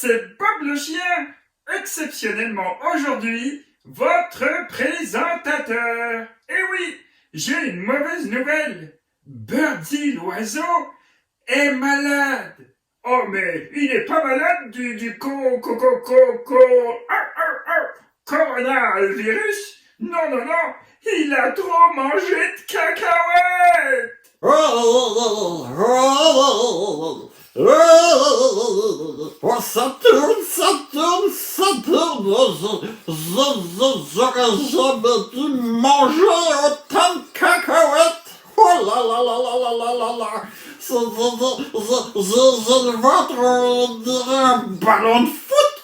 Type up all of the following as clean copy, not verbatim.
c'est Bob le chien, exceptionnellement aujourd'hui, votre présentateur. Eh oui, j'ai une mauvaise nouvelle. Birdie l'oiseau est malade. Oh mais il n'est pas malade du coronavirus. Non, non, non, il a trop mangé de cacahuètes. Oh, ça tourne, j'aurais jamais dû manger autant de cacahuètes. Oh là là là là là là là là. J'ai le ventre, on dirait un ballon de foot.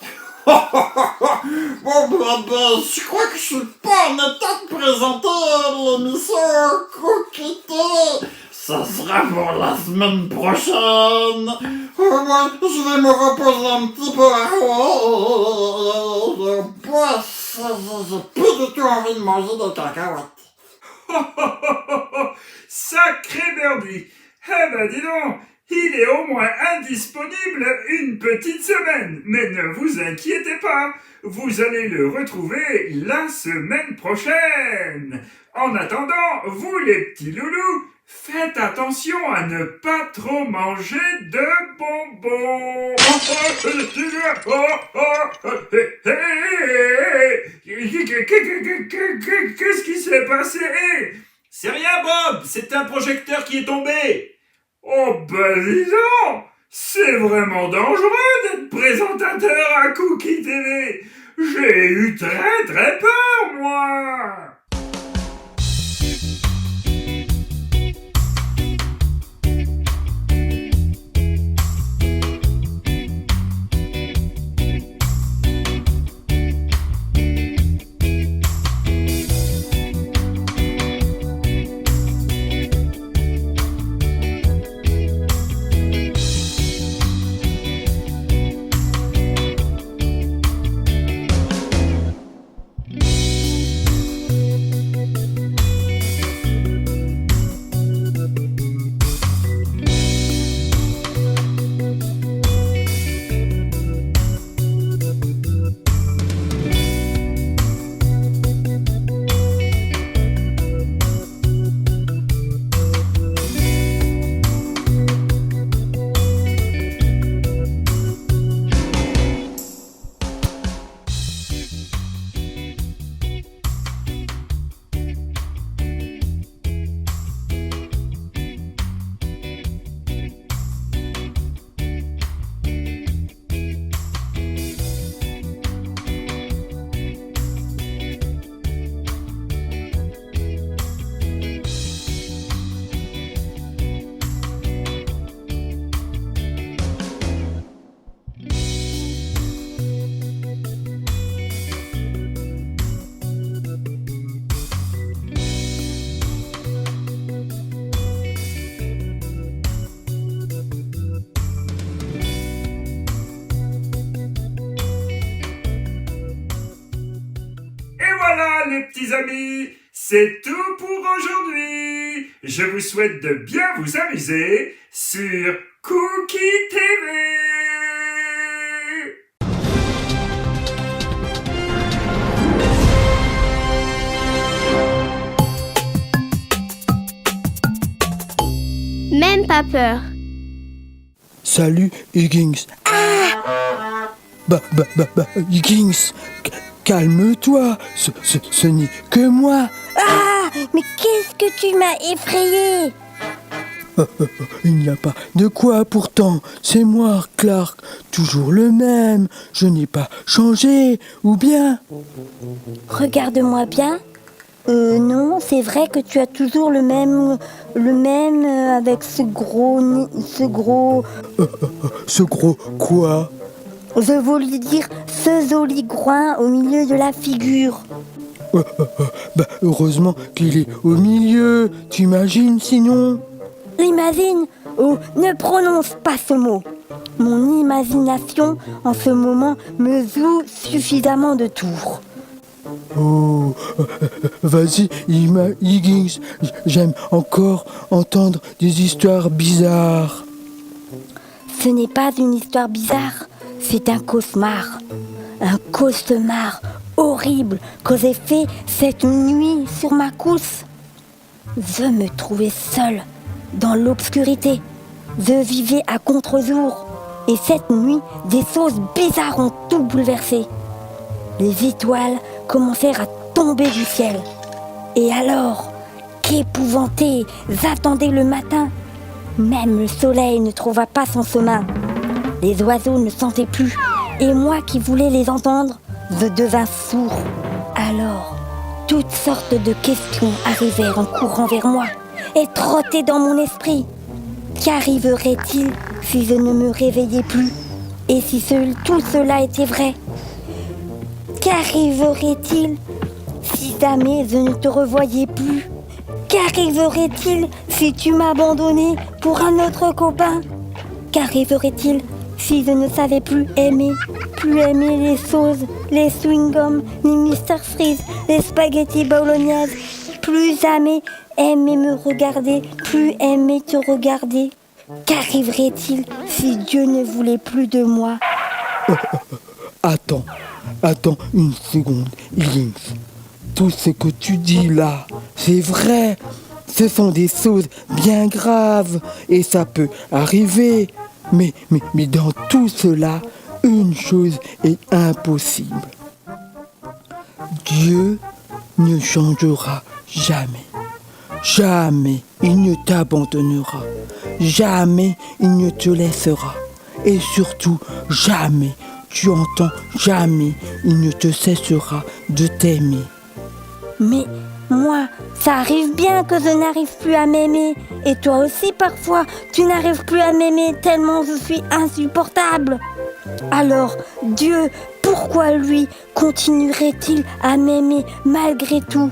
Bon, je crois que je suis pas en état de présenter l'émission Cookie TV. Ça sera pour la semaine prochaine. Moi, je vais me reposer un petit peu. J'ai plus du tout envie de manger des cacahuètes. Sacré Birdie. Eh ben dis donc, il est au moins indisponible une petite semaine. Mais ne vous inquiétez pas, vous allez le retrouver la semaine prochaine. En attendant, vous les petits loulous, faites attention à ne pas trop manger de bonbons. Qu'est-ce qui s'est passé? C'est rien, Bob, c'est un projecteur qui est tombé. Oh ben dis donc, c'est vraiment dangereux d'être présentateur à Cookie TV. J'ai eu très très peur, moi. Voilà les petits amis, c'est tout pour aujourd'hui. Je vous souhaite de bien vous amuser sur Cookie TV. Même pas peur. Salut, Higgins. Higgins, calme-toi, ce n'est que moi. Ah, mais qu'est-ce que tu m'as effrayé? Il n'y a pas de quoi pourtant, c'est moi, Clark, toujours le même, je n'ai pas changé, ou bien? Regarde-moi bien. Non, c'est vrai que tu as toujours le même avec ce gros... Ce gros quoi? Je voulais dire ce joli groin au milieu de la figure. Heureusement qu'il est au milieu, t'imagines sinon? Imagine? Oh, ne prononce pas ce mot. Mon imagination en ce moment me joue suffisamment de tours. Oh, vas-y, Higgins, j'aime encore entendre des histoires bizarres. Ce n'est pas une histoire bizarre, c'est un cauchemar. Un cauchemar horrible que j'ai fait cette nuit sur ma couche. Je me trouvais seule dans l'obscurité. Je vivais à contre-jour. Et cette nuit, des choses bizarres ont tout bouleversé. Les étoiles commencèrent à tomber du ciel. Et alors, qu'épouvanté, j'attendais le matin. Même le soleil ne trouva pas son chemin. Les oiseaux ne chantaient plus. Et moi qui voulais les entendre, je devins sourd. Alors, toutes sortes de questions arrivèrent en courant vers moi et trottaient dans mon esprit. Qu'arriverait-il si je ne me réveillais plus? Et si tout cela était vrai? Qu'arriverait-il si jamais je ne te revoyais plus? Qu'arriverait-il si tu m'abandonnais pour un autre copain? Qu'arriverait-il si je ne savais plus aimer les sauces, les chewing-gums, les Mr. Freeze, les spaghettis bolognaises? Plus jamais aimer me regarder, plus aimer te regarder. Qu'arriverait-il si Dieu ne voulait plus de moi? Attends une seconde, Lynx. Tout ce que tu dis là, c'est vrai. Ce sont des choses bien graves et ça peut arriver. Mais dans tout cela, une chose est impossible. Dieu ne changera jamais. Jamais il ne t'abandonnera. Jamais il ne te laissera. Et surtout, jamais, tu entends, jamais il ne te cessera de t'aimer. Mais moi, ça arrive bien que je n'arrive plus à m'aimer. Et toi aussi, parfois, tu n'arrives plus à m'aimer tellement je suis insupportable. Alors, Dieu, pourquoi lui continuerait-il à m'aimer malgré tout?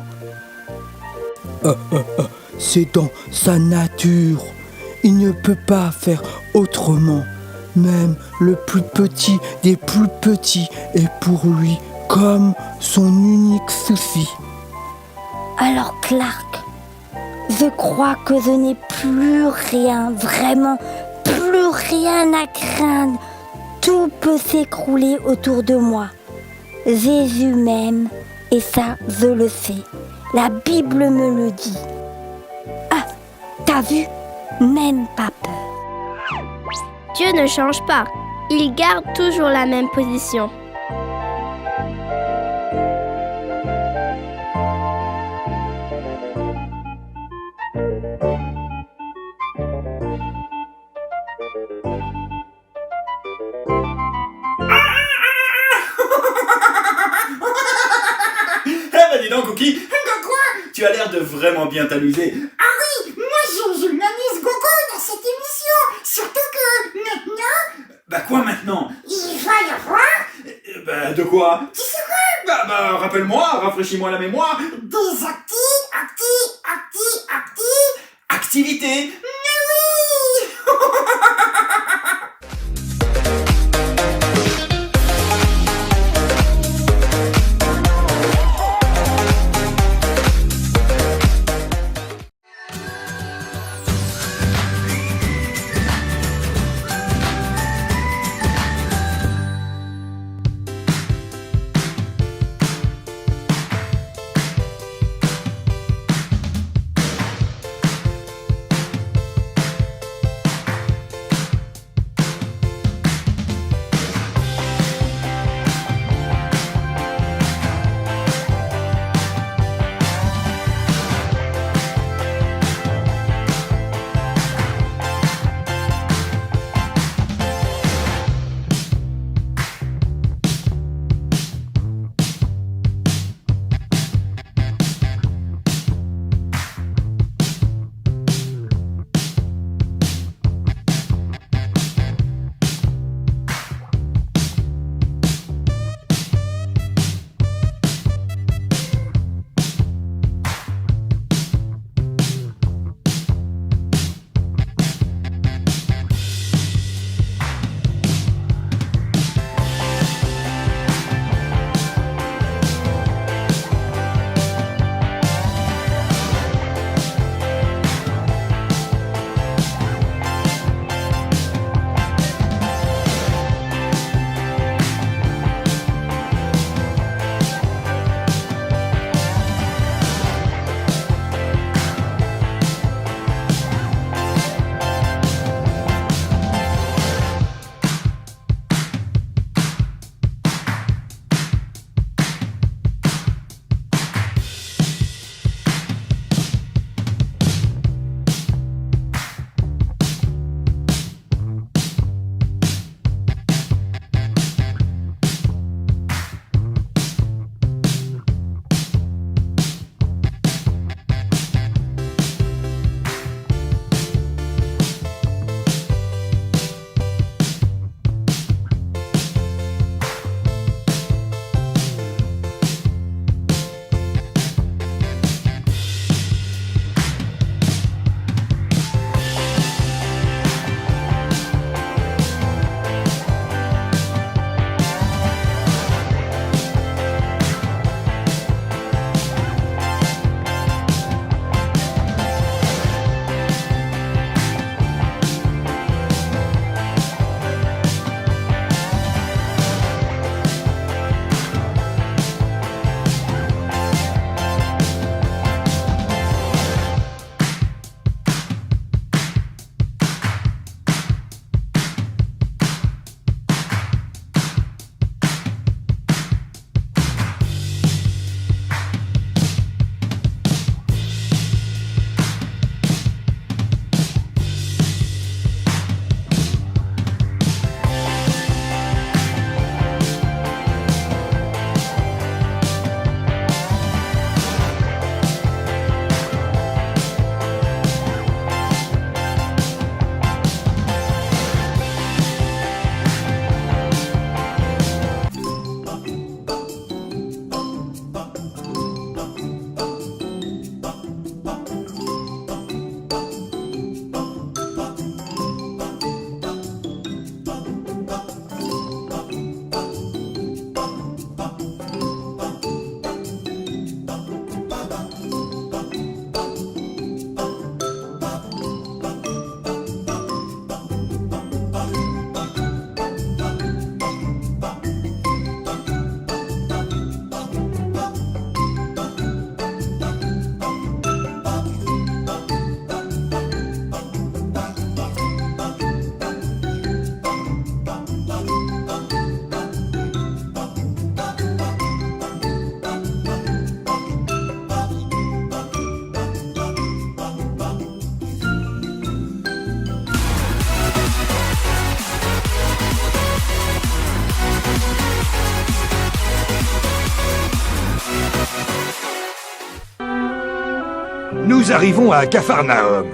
C'est dans sa nature. Il ne peut pas faire autrement. Même le plus petit des plus petits est pour lui comme son unique souci. Alors Clark, je crois que je n'ai plus rien, vraiment plus rien à craindre. Tout peut s'écrouler autour de moi. Jésus m'aime et ça, je le sais. La Bible me le dit. Ah, t'as vu? Même pas peur. Dieu ne change pas. Il garde toujours la même position. Dis donc, Cookie. Quoi? Tu as l'air de vraiment bien t'amuser. Ah oui, moi je m'amuse beaucoup dans cette émission. Surtout que maintenant, Bah quoi maintenant? il va y avoir Bah de quoi? tu sais quoi? Bah rappelle-moi, rafraîchis-moi la mémoire. Des Activité. Nous arrivons à Capharnaüm.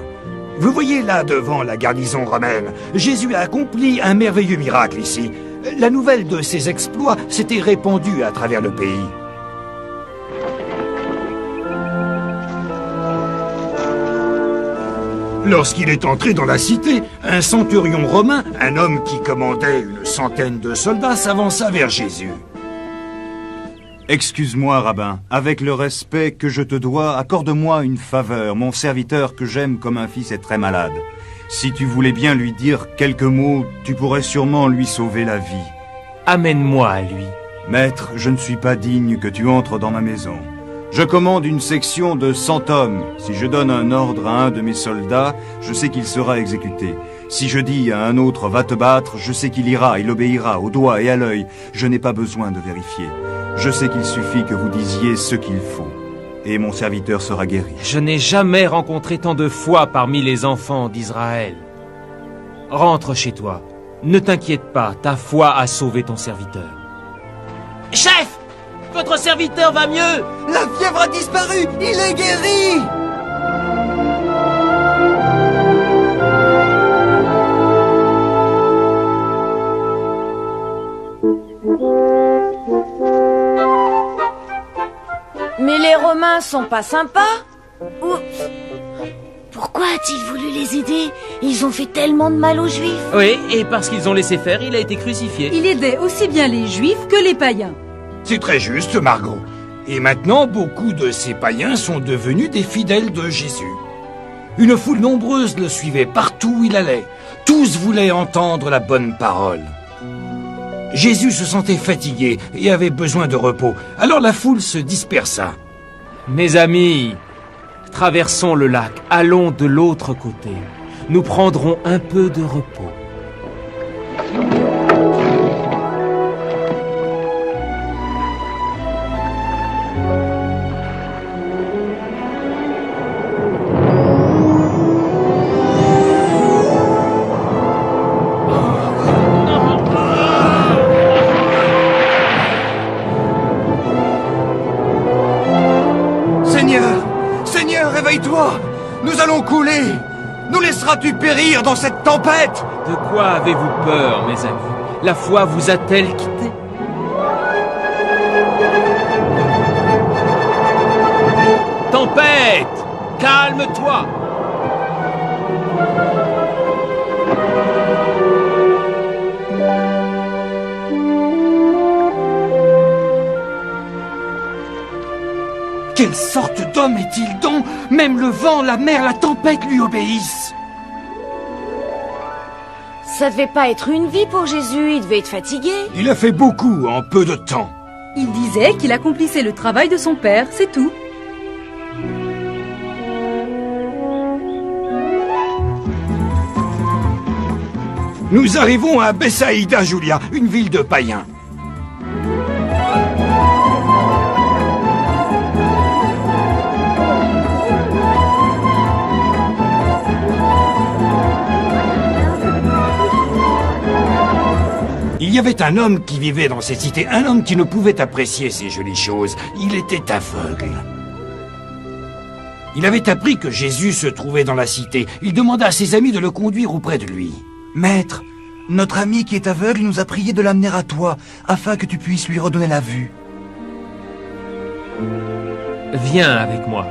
Vous voyez là devant la garnison romaine, Jésus a accompli un merveilleux miracle ici. La nouvelle de ses exploits s'était répandue à travers le pays. Lorsqu'il est entré dans la cité, un centurion romain, un homme qui commandait une centaine de soldats, s'avança vers Jésus. Excuse-moi, rabbin, avec le respect que je te dois, accorde-moi une faveur. Mon serviteur que j'aime comme un fils est très malade. Si tu voulais bien lui dire quelques mots, tu pourrais sûrement lui sauver la vie. Amène-moi à lui. Maître, je ne suis pas digne que tu entres dans ma maison. Je commande une section de 100 hommes. Si je donne un ordre à un de mes soldats, je sais qu'il sera exécuté. Si je dis à un autre « va te battre », je sais qu'il ira, il obéira au doigt et à l'œil. Je n'ai pas besoin de vérifier. Je sais qu'il suffit que vous disiez ce qu'il faut. Et mon serviteur sera guéri. Je n'ai jamais rencontré tant de foi parmi les enfants d'Israël. Rentre chez toi. Ne t'inquiète pas, ta foi a sauvé ton serviteur. Chef! Votre serviteur va mieux! La fièvre a disparu! Il est guéri! Mais les Romains sont pas sympas. Oups. Pourquoi a-t-il voulu les aider? Ils ont fait tellement de mal aux Juifs. Oui, et parce qu'ils ont laissé faire, il a été crucifié. Il aidait aussi bien les Juifs que les païens. C'est très juste, Margot. Et maintenant, beaucoup de ces païens sont devenus des fidèles de Jésus. Une foule nombreuse le suivait partout où il allait. Tous voulaient entendre la bonne parole. Jésus se sentait fatigué et avait besoin de repos. Alors la foule se dispersa. Mes amis, traversons le lac, allons de l'autre côté. Nous prendrons un peu de repos. Seigneur, réveille-toi! Nous allons couler! Nous laisseras-tu périr dans cette tempête? De quoi avez-vous peur, mes amis? La foi vous a-t-elle quitté? Tempête! Calme-toi! Quelle sorte d'homme est-il donc? Même le vent, la mer, la tempête lui obéissent. Ça devait pas être une vie pour Jésus, il devait être fatigué. Il a fait beaucoup en peu de temps. Il disait qu'il accomplissait le travail de son père, c'est tout. Nous arrivons à Bethsaïda, Julia, une ville de païens. Il y avait un homme qui vivait dans cette cité, un homme qui ne pouvait apprécier ces jolies choses. Il était aveugle. Il avait appris que Jésus se trouvait dans la cité. Il demanda à ses amis de le conduire auprès de lui. « Maître, notre ami qui est aveugle nous a prié de l'amener à toi, afin que tu puisses lui redonner la vue. » Viens avec moi.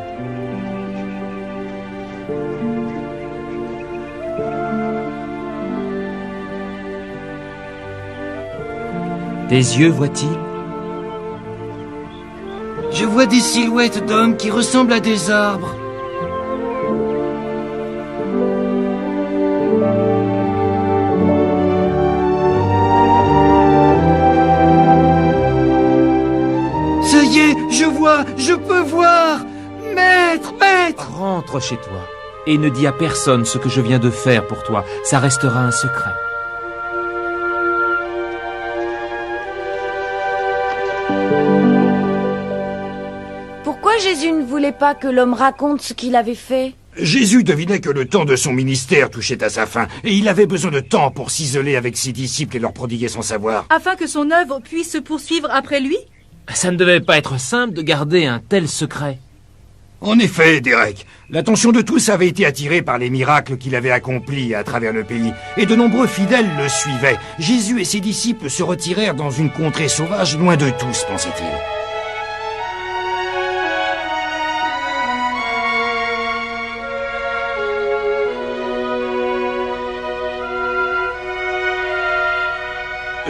Tes yeux voient-ils? Je vois des silhouettes d'hommes qui ressemblent à des arbres. Ça y est, je vois, je peux voir. Maître, maître! Rentre chez toi et ne dis à personne ce que je viens de faire pour toi. Ça restera un secret. Pourquoi Jésus ne voulait pas que l'homme raconte ce qu'il avait fait? Jésus devinait que le temps de son ministère touchait à sa fin, et il avait besoin de temps pour s'isoler avec ses disciples et leur prodiguer son savoir. Afin que son œuvre puisse se poursuivre après lui? Ça ne devait pas être simple de garder un tel secret. En effet, Derek, l'attention de tous avait été attirée par les miracles qu'il avait accomplis à travers le pays, et de nombreux fidèles le suivaient. Jésus et ses disciples se retirèrent dans une contrée sauvage, loin de tous, pensait-il.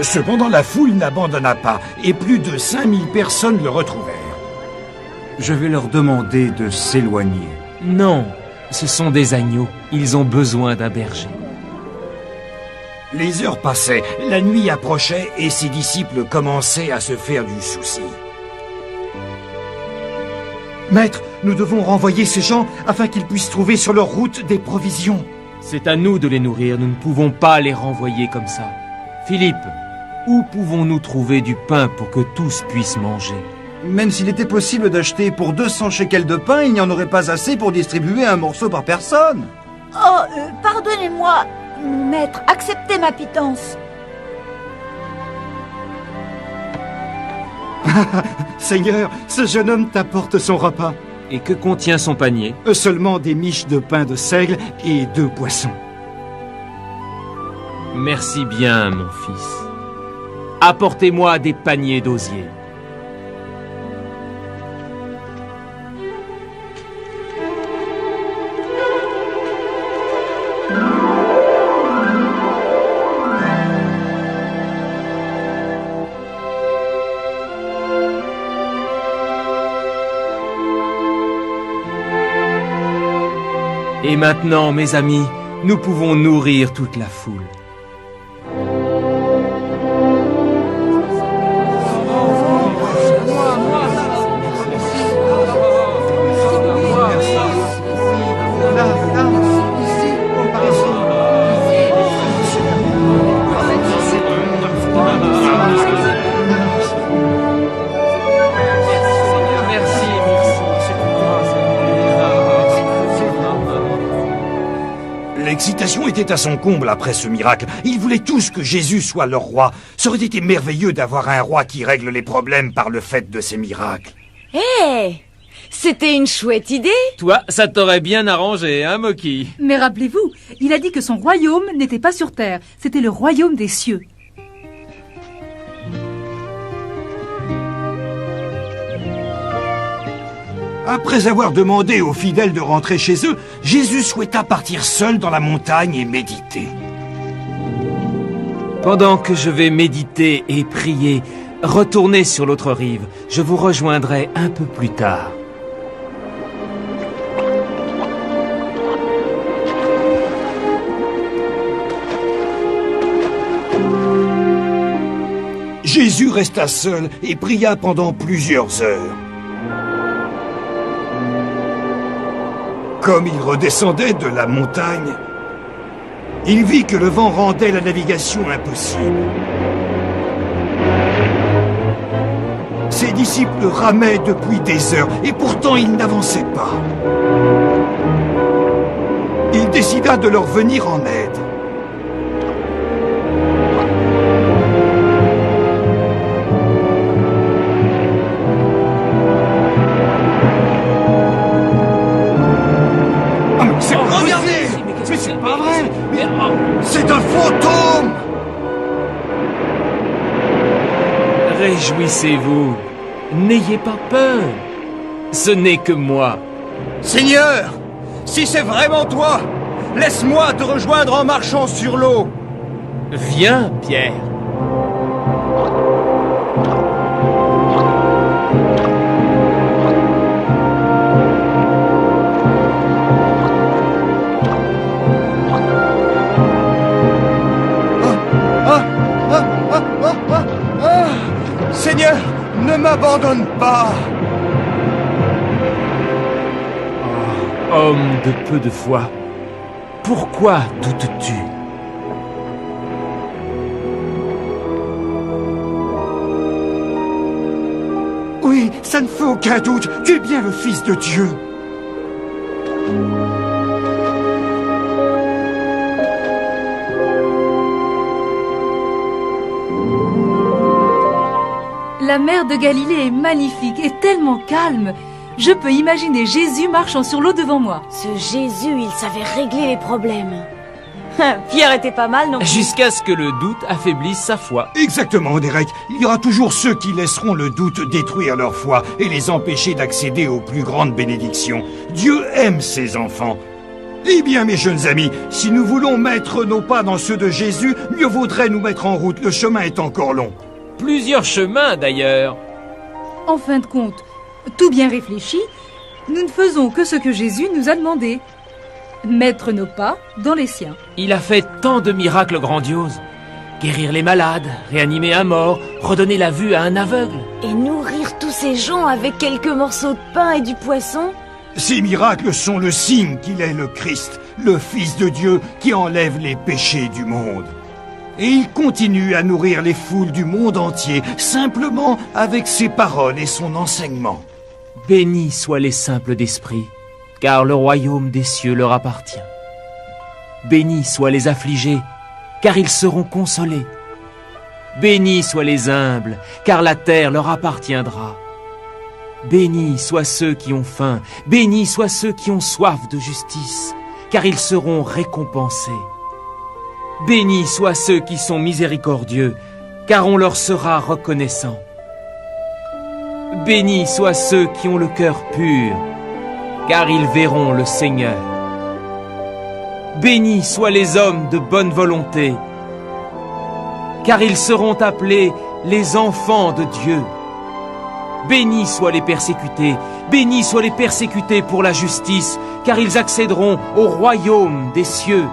Cependant, la foule n'abandonna pas, et plus de 5000 personnes le retrouvèrent. Je vais leur demander de s'éloigner. Non, ce sont des agneaux. Ils ont besoin d'un berger. Les heures passaient, la nuit approchait, et ses disciples commençaient à se faire du souci. Maître, nous devons renvoyer ces gens afin qu'ils puissent trouver sur leur route des provisions. C'est à nous de les nourrir, nous ne pouvons pas les renvoyer comme ça. Philippe, où pouvons-nous trouver du pain pour que tous puissent manger? Même s'il était possible d'acheter pour 200 shekels de pain, il n'y en aurait pas assez pour distribuer un morceau par personne. Oh, pardonnez-moi, maître, acceptez ma pitance. Seigneur, ce jeune homme t'apporte son repas. Et que contient son panier? Seulement des miches de pain de seigle et 2 poissons. Merci bien, mon fils. Apportez-moi des paniers d'osier. Et maintenant, mes amis, nous pouvons nourrir toute la foule. L'excitation était à son comble après ce miracle. Ils voulaient tous que Jésus soit leur roi. Ça aurait été merveilleux d'avoir un roi qui règle les problèmes par le fait de ses miracles. Hé, c'était une chouette idée. Toi, ça t'aurait bien arrangé, hein, Moki? Mais rappelez-vous, il a dit que son royaume n'était pas sur terre, c'était le royaume des cieux. Après avoir demandé aux fidèles de rentrer chez eux, Jésus souhaita partir seul dans la montagne et méditer. Pendant que je vais méditer et prier, retournez sur l'autre rive. Je vous rejoindrai un peu plus tard. Jésus resta seul et pria pendant plusieurs heures. Comme il redescendait de la montagne, il vit que le vent rendait la navigation impossible. Ses disciples ramaient depuis des heures et pourtant ils n'avançaient pas. Il décida de leur venir en aide. C'est un fantôme! Réjouissez-vous. N'ayez pas peur. Ce n'est que moi. Seigneur, si c'est vraiment toi, laisse-moi te rejoindre en marchant sur l'eau. Viens, Pierre. Seigneur, ne m'abandonne pas. Oh, homme de peu de foi, pourquoi doutes-tu? Oui, ça ne fait aucun doute, tu es bien le Fils de Dieu. La mer de Galilée est magnifique et tellement calme. Je peux imaginer Jésus marchant sur l'eau devant moi. Ce Jésus, il savait régler les problèmes. Pierre était pas mal, non? Jusqu'à ce que le doute affaiblisse sa foi. Exactement, Derek. Il y aura toujours ceux qui laisseront le doute détruire leur foi et les empêcher d'accéder aux plus grandes bénédictions. Dieu aime ses enfants. Eh bien, mes jeunes amis, si nous voulons mettre nos pas dans ceux de Jésus, mieux vaudrait nous mettre en route. Le chemin est encore long. Plusieurs chemins, d'ailleurs. En fin de compte, tout bien réfléchi, nous ne faisons que ce que Jésus nous a demandé. Mettre nos pas dans les siens. Il a fait tant de miracles grandioses. Guérir les malades, réanimer un mort, redonner la vue à un aveugle. Et nourrir tous ces gens avec quelques morceaux de pain et du poisson? Ces miracles sont le signe qu'il est le Christ, le Fils de Dieu qui enlève les péchés du monde. Et il continue à nourrir les foules du monde entier, simplement avec ses paroles et son enseignement. Bénis soient les simples d'esprit, car le royaume des cieux leur appartient. Bénis soient les affligés, car ils seront consolés. Bénis soient les humbles, car la terre leur appartiendra. Bénis soient ceux qui ont faim, bénis soient ceux qui ont soif de justice, car ils seront récompensés. Bénis soient ceux qui sont miséricordieux, car on leur sera reconnaissant. Bénis soient ceux qui ont le cœur pur, car ils verront le Seigneur. Bénis soient les hommes de bonne volonté, car ils seront appelés les enfants de Dieu. Bénis soient les persécutés, bénis soient les persécutés pour la justice, car ils accéderont au royaume des cieux.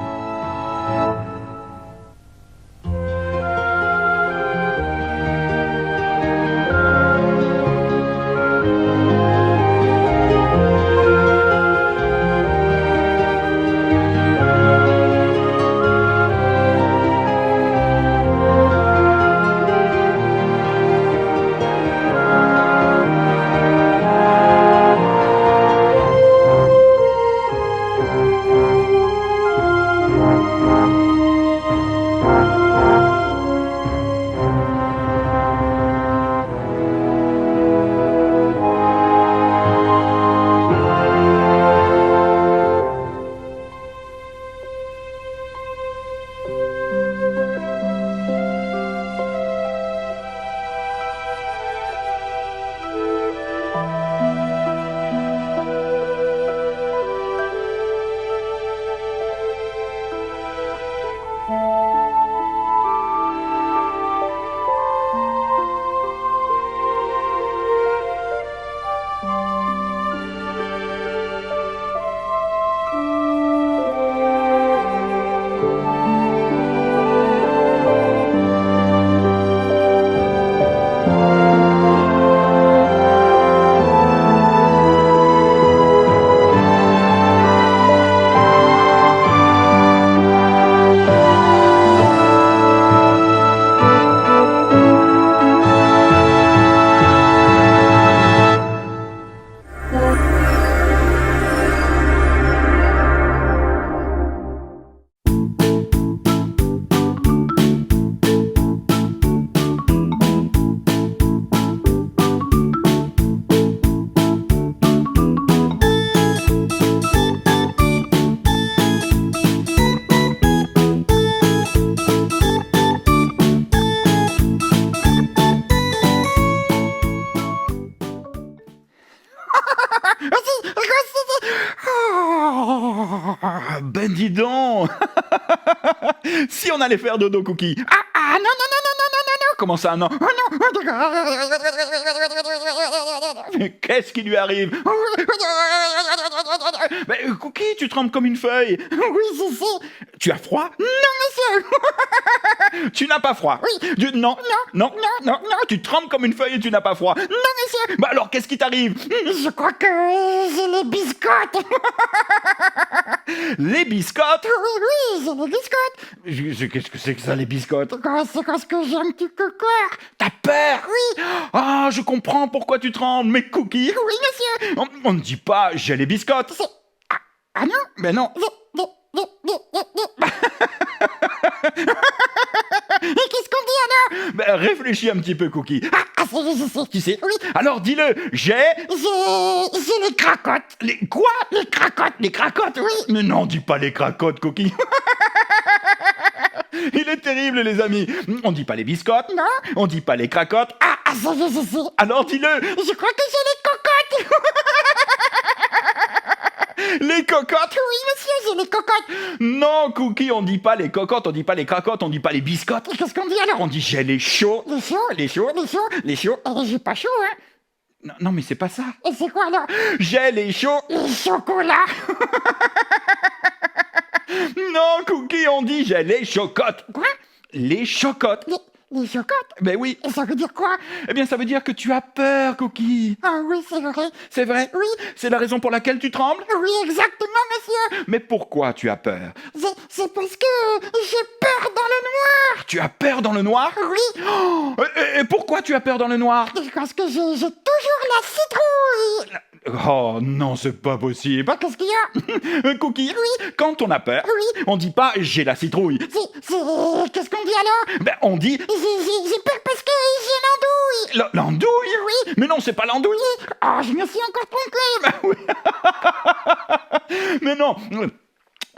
Ben dis donc. Si on allait faire dodo cookie. Ah non. Comment ça non? Mais qu'est-ce qui lui arrive? Mais Cookie, tu trembles comme une feuille. Oui, c'est ça. Tu as froid? Non, monsieur. Tu n'as pas froid? Oui. Non. Tu trembles comme une feuille et tu n'as pas froid? Non, monsieur. Bah alors, qu'est-ce qui t'arrive? Je crois que j'ai les biscottes. Les biscottes? Oui, j'ai les biscottes. Qu'est-ce que c'est que ça, les biscottes? C'est parce que j'ai un petit peu peur. T'as peur? Oui. Ah, je comprends pourquoi tu trembles. Mais Cookie? Oui, monsieur. On ne dit pas j'ai les biscottes. Ah non? Mais non. Qu'est-ce qu'on dit alors? Ben, réfléchis un petit peu, Cookie. Tu sais, oui. Alors dis-le, j'ai les cracottes. Les quoi? Les cracottes? Les cracottes, oui. Mais non, dis pas les cracottes, Cookie. Il est terrible, les amis. On dit pas les biscottes, non. On dit pas les cracottes. Alors dis-le. Je crois que j'ai les cocottes. Les cocottes? Oui, monsieur, j'ai les cocottes. Non, Cookie, on dit pas les cocottes, on dit pas les cracottes, on dit pas les biscottes. Qu'est-ce qu'on dit alors? On dit j'ai les chauds. Les chauds, les chauds, les chauds, les chauds. J'ai pas chaud, hein. Non, non, mais c'est pas ça. Et c'est quoi alors? J'ai les chauds. Les chocolats. Non, Cookie, on dit j'ai les chocottes. Quoi? Les chocottes. Les chocottes? Ben oui. Et ça veut dire quoi? Eh bien, ça veut dire que tu as peur, Cookie. Ah oui, c'est vrai. C'est vrai? Oui. C'est la raison pour laquelle tu trembles? Oui, exactement, monsieur. Mais pourquoi tu as peur? C'est parce que j'ai peur dans le noir. Tu as peur dans le noir? Oui. Oh, et pourquoi tu as peur dans le noir? Parce que j'ai toujours la citrouille. Oh non, c'est pas possible. Bah, qu'est-ce qu'il y a? Cookie? Oui. Quand on a peur, oui, on dit pas j'ai la citrouille. Qu'est-ce qu'on dit alors? Ben, on dit j'ai peur parce que j'ai l'andouille. L'andouille? Oui. Mais non, c'est pas l'andouille. Oh, je me suis encore trompé. Ben oui. Mais non.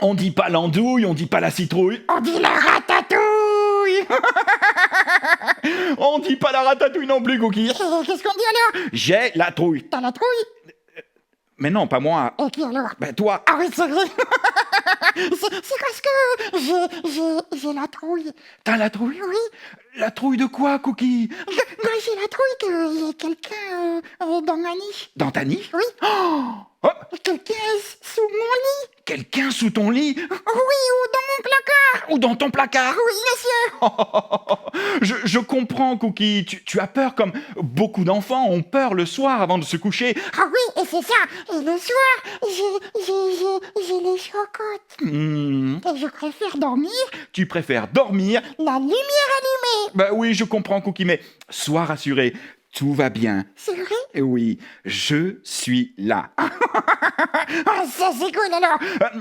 On dit pas l'andouille, on dit pas la citrouille. On dit la ratatouille. On dit pas la ratatouille non plus, Cookie. Qu'est-ce qu'on dit alors? J'ai la trouille. T'as la trouille? Mais non, pas moi. Et qui alors? Ben toi. Ah oui, c'est vrai. C'est parce que j'ai la trouille. T'as la trouille? Oui. La trouille de quoi, Cookie? J'ai la trouille qu'il y ait quelqu'un dans ma niche. Dans ta niche? Oui. Oh, quelqu'un sous mon lit. Quelqu'un sous ton lit? Oui, ou dans mon placard. Ou dans ton placard? Oui, monsieur. Je comprends, Cookie. Tu as peur comme beaucoup d'enfants ont peur le soir avant de se coucher. Ah oui, et c'est ça. Et le soir, j'ai les chocottes. Et je préfère dormir. Tu préfères dormir? La lumière allumée. Bah oui, je comprends, Cookie, mais sois rassuré. Tout va bien. C'est vrai? Oui, je suis là. Ça c'est cool alors.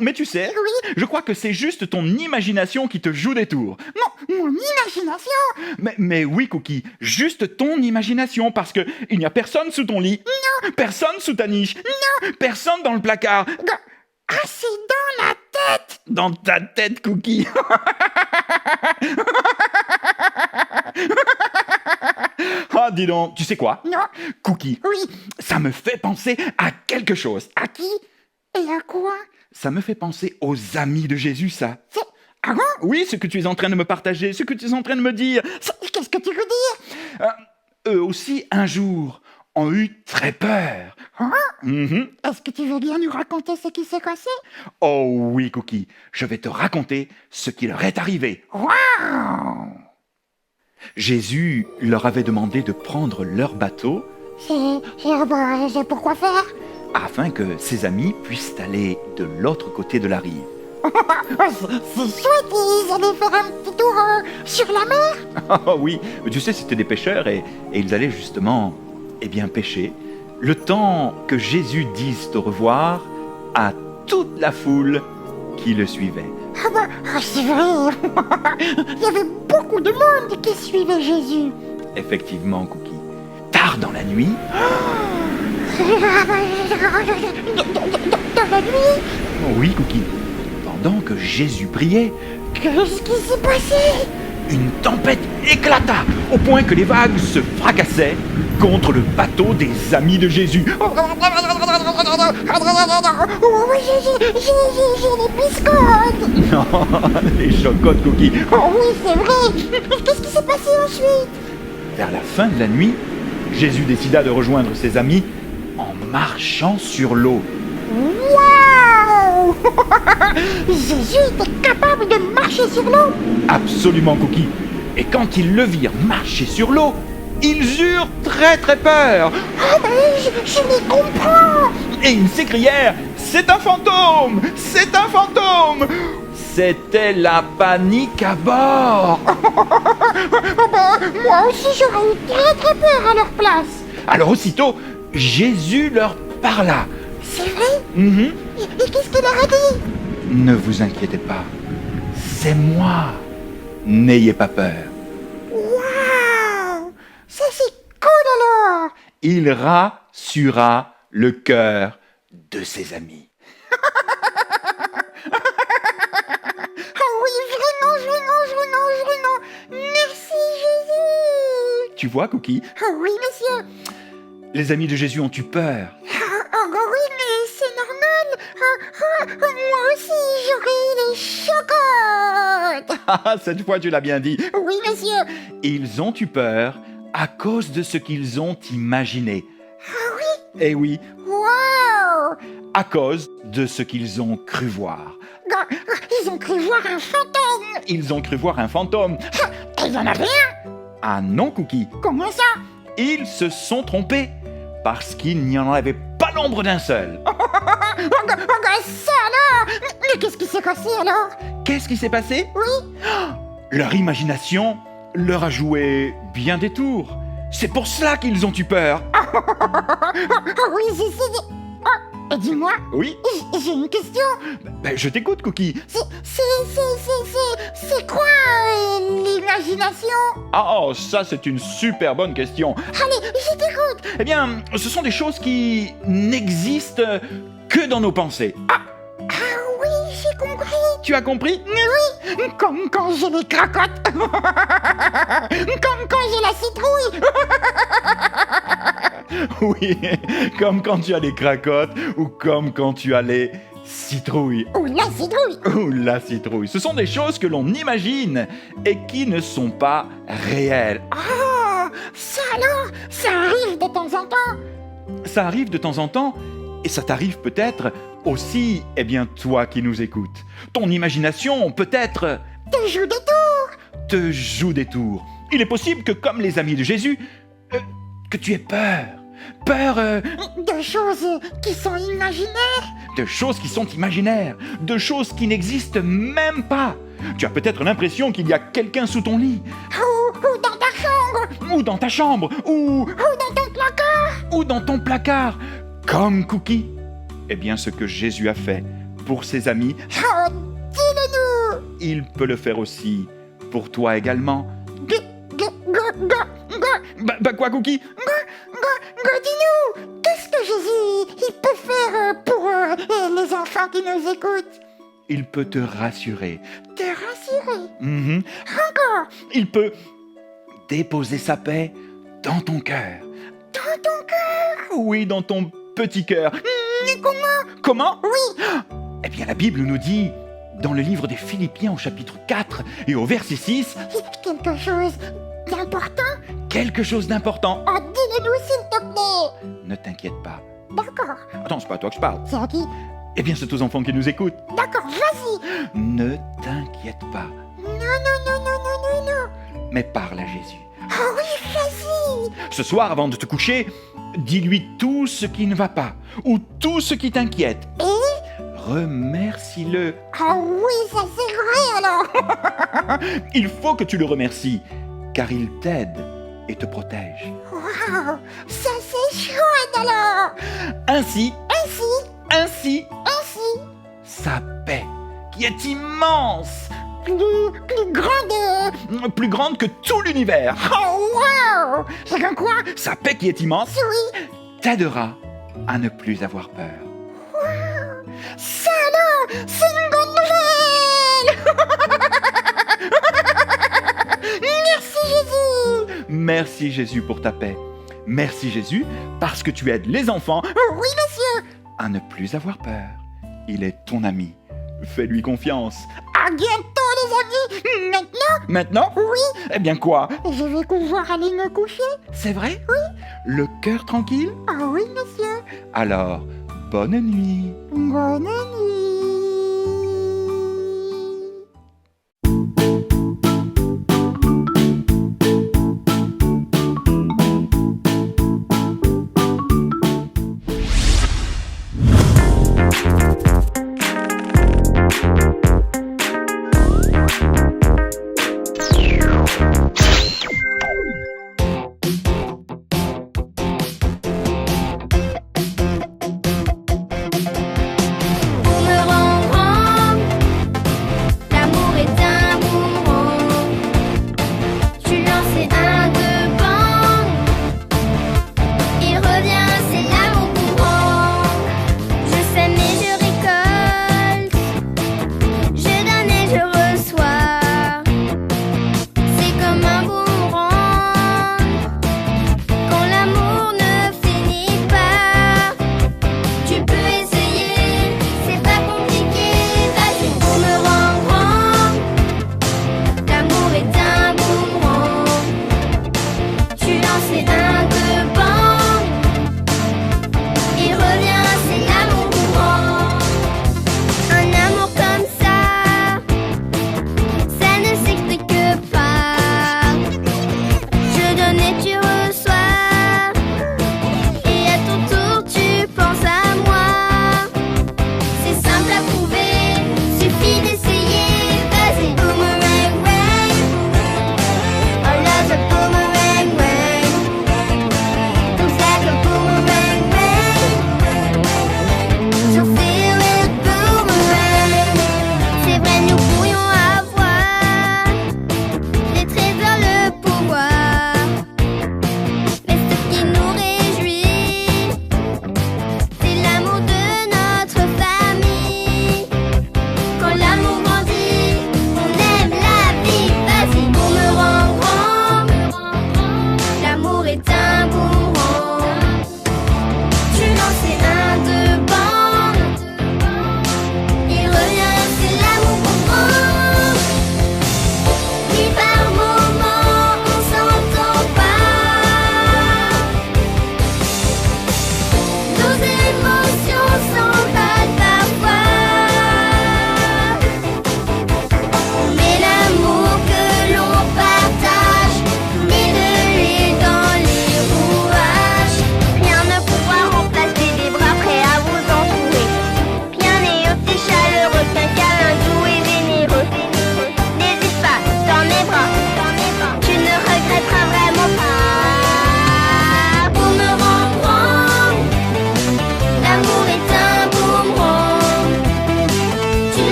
Mais tu sais, oui, je crois que c'est juste ton imagination qui te joue des tours. Non, mon imagination? Mais oui, Cookie, juste ton imagination, parce que il n'y a personne sous ton lit. Non. Personne sous ta niche. Non. Personne dans le placard. Ah, c'est dans la tête. Dans ta tête, Cookie. Ah, dis donc, tu sais quoi? Non. Cookie. Oui. Ça me fait penser à quelque chose. À qui? Et à quoi? Ça me fait penser aux amis de Jésus, ça. Ah bon? Oui, ce que tu es en train de me partager, ce que tu es en train de me dire. Qu'est-ce que tu veux dire? Eux aussi, un jour, ont eu très peur. Hein? Est-ce que tu veux bien nous raconter ce qui s'est passé? Oh oui, Cookie. Je vais te raconter ce qui leur est arrivé. Waouh! Jésus leur avait demandé de prendre leur bateau. C'est pourquoi faire? Afin que ses amis puissent aller de l'autre côté de la rive. C'est chouette, ils allaient faire un petit tour sur la mer. Ah oui, tu sais, c'était des pêcheurs et ils allaient justement, pêcher. Le temps que Jésus dise au revoir à toute la foule qui le suivait. C'est vrai. Il y avait beaucoup de monde qui suivait Jésus. Effectivement, Cookie. Tard dans la nuit... Dans la nuit? Oui, Cookie. Pendant que Jésus priait... Qu'est-ce qui s'est passé? Une tempête éclata, au point que les vagues se fracassaient contre le bateau des amis de Jésus. Oui, j'ai les biscottes. Non, les chocottes, Cookie. Oh oui, c'est vrai. Qu'est-ce qui s'est passé ensuite? Vers la fin de la nuit, Jésus décida de rejoindre ses amis en marchant sur l'eau. Waouh! Jésus était capable de marcher sur l'eau? Absolument, Cookie. Et quand ils le virent marcher sur l'eau, ils eurent très très peur. Ah ben, je les comprends. Et ils s'écrièrent: c'est un fantôme! C'est un fantôme! C'était la panique à bord. Moi aussi j'aurais eu très très peur à leur place. Alors aussitôt, Jésus leur parla. C'est vrai? Et qu'est-ce qu'il leur a dit? Ne vous inquiétez pas, c'est moi. N'ayez pas peur. Waouh! Ça c'est cool alors! Il rassurera le cœur de ses amis. Ah oui, vraiment! Merci Jésus! Tu vois, Cookie, Ah oui, monsieur! les amis de Jésus ont eu peur. Ah oui, mais c'est normal! Moi aussi, j'aurai les chocottes! Ah, cette fois tu l'as bien dit. Oui, monsieur! Ils ont eu peur à cause de ce qu'ils ont imaginé. Ah oui! Eh oui, Waouh! à cause de ce qu'ils ont cru voir. Ils ont cru voir un fantôme! Ils ont cru voir un fantôme. Ils en avaient un! Ah non, Cookie, Comment ça? ils se sont trompés parce qu'il n'y en avait pas l'ombre d'un seul. Ça alors! Mais qu'est-ce qui s'est passé alors? Qu'est-ce qui s'est passé? Oui? Leur imagination leur a joué bien des tours. C'est pour cela qu'ils ont eu peur. Oui, dis-moi, Oui, j'ai une question. ben, je t'écoute, Cookie. C'est quoi l'imagination? Ah, oh, ça c'est une super bonne question. Allez, je t'écoute. Eh bien, ce sont des choses qui n'existent que dans nos pensées. Ah oui, j'ai compris. Tu as compris? Comme quand j'ai les cracottes. Comme quand j'ai la citrouille. Oui, comme quand tu as les cracottes ou comme quand tu as les citrouilles. Ou la citrouille. Ou la citrouille. Ce sont des choses que l'on imagine et qui ne sont pas réelles. Ah, ça alors, ça arrive de temps en temps. Ça arrive de temps en temps et ça t'arrive peut-être aussi, eh bien, toi qui nous écoutes. Ton imagination, peut-être, Te joue des tours. te joue des tours. Il est possible que, comme les amis de Jésus, que tu aies peur. Peur De choses qui sont imaginaires. de choses qui sont imaginaires, de choses qui n'existent même pas. Tu as peut-être l'impression qu'il y a quelqu'un sous ton lit, Ou dans ta chambre. ou dans ta chambre, ou Ou dans ton placard. ou dans ton placard, comme Cookie. Eh bien, ce que Jésus a fait pour ses amis, Oh, dis-le-nous. il peut le faire aussi pour toi également. Bah quoi, Cookie? Dis-nous, qu'est-ce que Jésus il peut faire pour les enfants qui nous écoutent? Il peut te rassurer. Te rassurer. Mhm. Encore. Il peut déposer sa paix dans ton cœur. Dans ton cœur. Oui, dans ton petit cœur. Mais comment? Comment? Oui. Eh bien, la Bible nous dit, dans le livre des Philippiens au chapitre 4 et au verset 6, Quelque chose d'important. quelque chose d'important. Oh, dis-le-nous s'il te plaît. Ne t'inquiète pas. D'accord. Attends, c'est pas à toi que je parle. C'est à qui? Eh bien, c'est aux enfants qui nous écoutent. D'accord, vas-y. Ne t'inquiète pas, Non. mais parle à Jésus. Oh oui, vas-y. Ce soir, avant de te coucher, dis-lui tout ce qui ne va pas, ou tout ce qui t'inquiète. Et? Remercie-le. Ah oui, ça c'est vrai alors. Il faut que tu le remercies, car il t'aide et te protège. Waouh, ça c'est chouette alors. Ainsi, sa paix, qui est immense, plus grande que tout l'univers. Oh wow. C'est comme quoi? Sa paix qui est immense, Oui. t'aidera à ne plus avoir peur. Ça alors, c'est une bonne nouvelle. Merci Jésus. Merci Jésus pour ta paix. Merci Jésus parce que tu aides les enfants Oui monsieur. à ne plus avoir peur. Il est ton ami. Fais-lui confiance. À bientôt les amis. Maintenant? Oui. Eh bien quoi? Je vais pouvoir aller me coucher. C'est vrai? Oui. Le cœur tranquille? Ah oui monsieur. Alors, bonne nuit. Bonne nuit.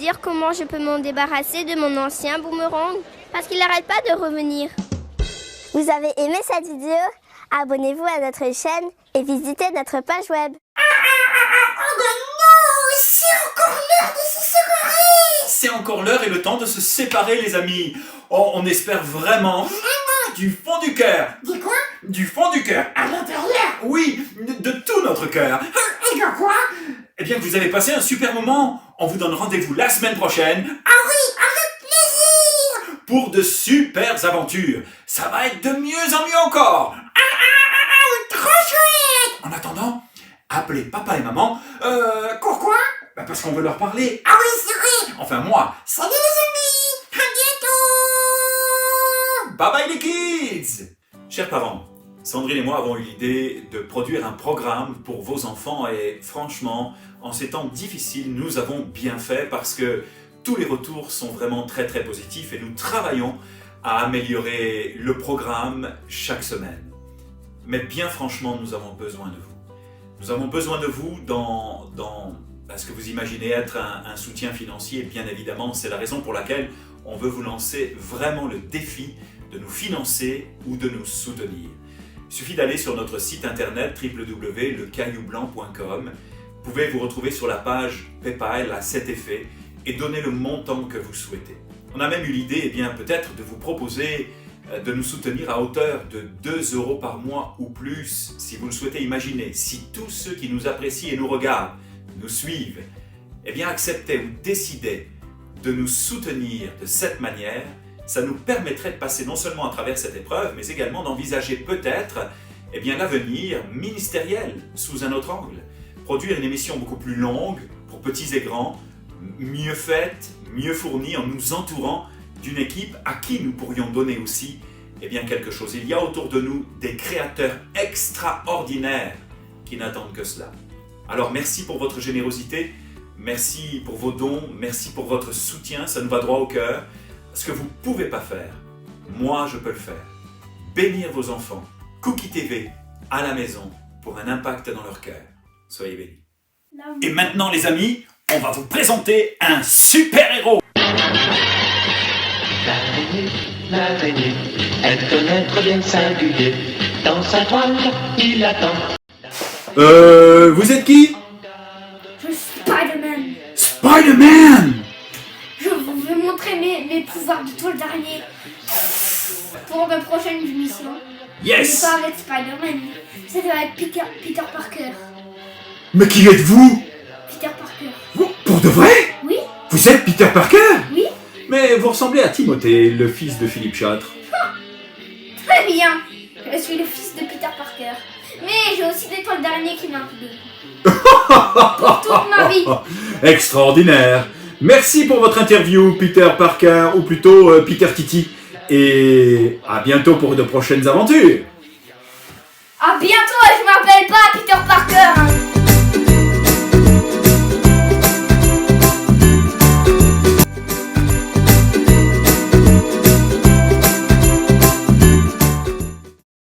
dire comment je peux m'en débarrasser de mon ancien boomerang? Parce qu'il n'arrête pas de revenir. Vous avez aimé cette vidéo? Abonnez-vous à notre chaîne et visitez notre page web. Oh non, c'est encore l'heure de se séparer. C'est encore l'heure et le temps de se séparer, les amis. Oh, on espère vraiment, du fond du cœur. Dis quoi? Du fond du cœur. À l'intérieur? Oui, de tout notre cœur. Et de quoi? Eh bien, que vous avez passé un super moment. On vous donne rendez-vous la semaine prochaine. Ah oui, avec plaisir. Pour de super aventures. Ça va être de mieux en mieux encore. Trop chouette. En attendant, appelez papa et maman. Pourquoi? Parce qu'on veut leur parler. Ah oui, c'est vrai. Enfin, moi. Salut les amis. À bientôt. Bye bye les kids. Chers parents, Sandrine et moi avons eu l'idée de produire un programme pour vos enfants et franchement, en ces temps difficiles, nous avons bien fait parce que tous les retours sont vraiment très très positifs et nous travaillons à améliorer le programme chaque semaine. Mais bien franchement, nous avons besoin de vous. Nous avons besoin de vous dans ce que vous imaginez être un soutien financier. Bien évidemment, c'est la raison pour laquelle on veut vous lancer vraiment le défi de nous financer ou de nous soutenir. Il suffit d'aller sur notre site internet www.lecailloublanc.com. Vous pouvez vous retrouver sur la page PayPal à cet effet et donner le montant que vous souhaitez. On a même eu l'idée, peut-être, de vous proposer de nous soutenir à hauteur de 2 € par mois ou plus, si vous le souhaitez. Imaginez, si tous ceux qui nous apprécient et nous regardent, nous suivent, acceptaient ou décidaient de nous soutenir de cette manière, ça nous permettrait de passer non seulement à travers cette épreuve, mais également d'envisager peut-être l'avenir ministériel sous un autre angle. Produire une émission beaucoup plus longue, pour petits et grands, mieux faite, mieux fournie, en nous entourant d'une équipe à qui nous pourrions donner aussi quelque chose. Il y a autour de nous des créateurs extraordinaires qui n'attendent que cela. Alors merci pour votre générosité, merci pour vos dons, merci pour votre soutien, ça nous va droit au cœur. Ce que vous ne pouvez pas faire, moi je peux le faire. Bénir vos enfants, Cookie TV, à la maison, pour un impact dans leur cœur. Soyez bénis. Et maintenant les amis, on va vous présenter un super-héros. L'araignée, elle connaît très bien singulier. Dans sa toile, il attend. Vous êtes qui? Je suis Spider-Man. Spider-Man! Je vous vais montrer mes pouvoirs de toile d'araignée pour ma prochaine émission. Yes! C'est pas avec Spider-Man, c'est avec Peter Parker. Mais qui êtes-vous? Peter Parker. Pour de vrai? Oui. Vous êtes Peter Parker? Oui. Mais vous ressemblez à Timothée, le fils de Philippe Châtre. Très bien. Je suis le fils de Peter Parker. Mais j'ai aussi des toiles d'araignée qui m'impliquent. Pour toute ma vie. Extraordinaire. Merci pour votre interview, Peter Parker, ou plutôt Peter Titi. Et à bientôt pour de prochaines aventures. À bientôt, et je m'appelle pas Peter Parker.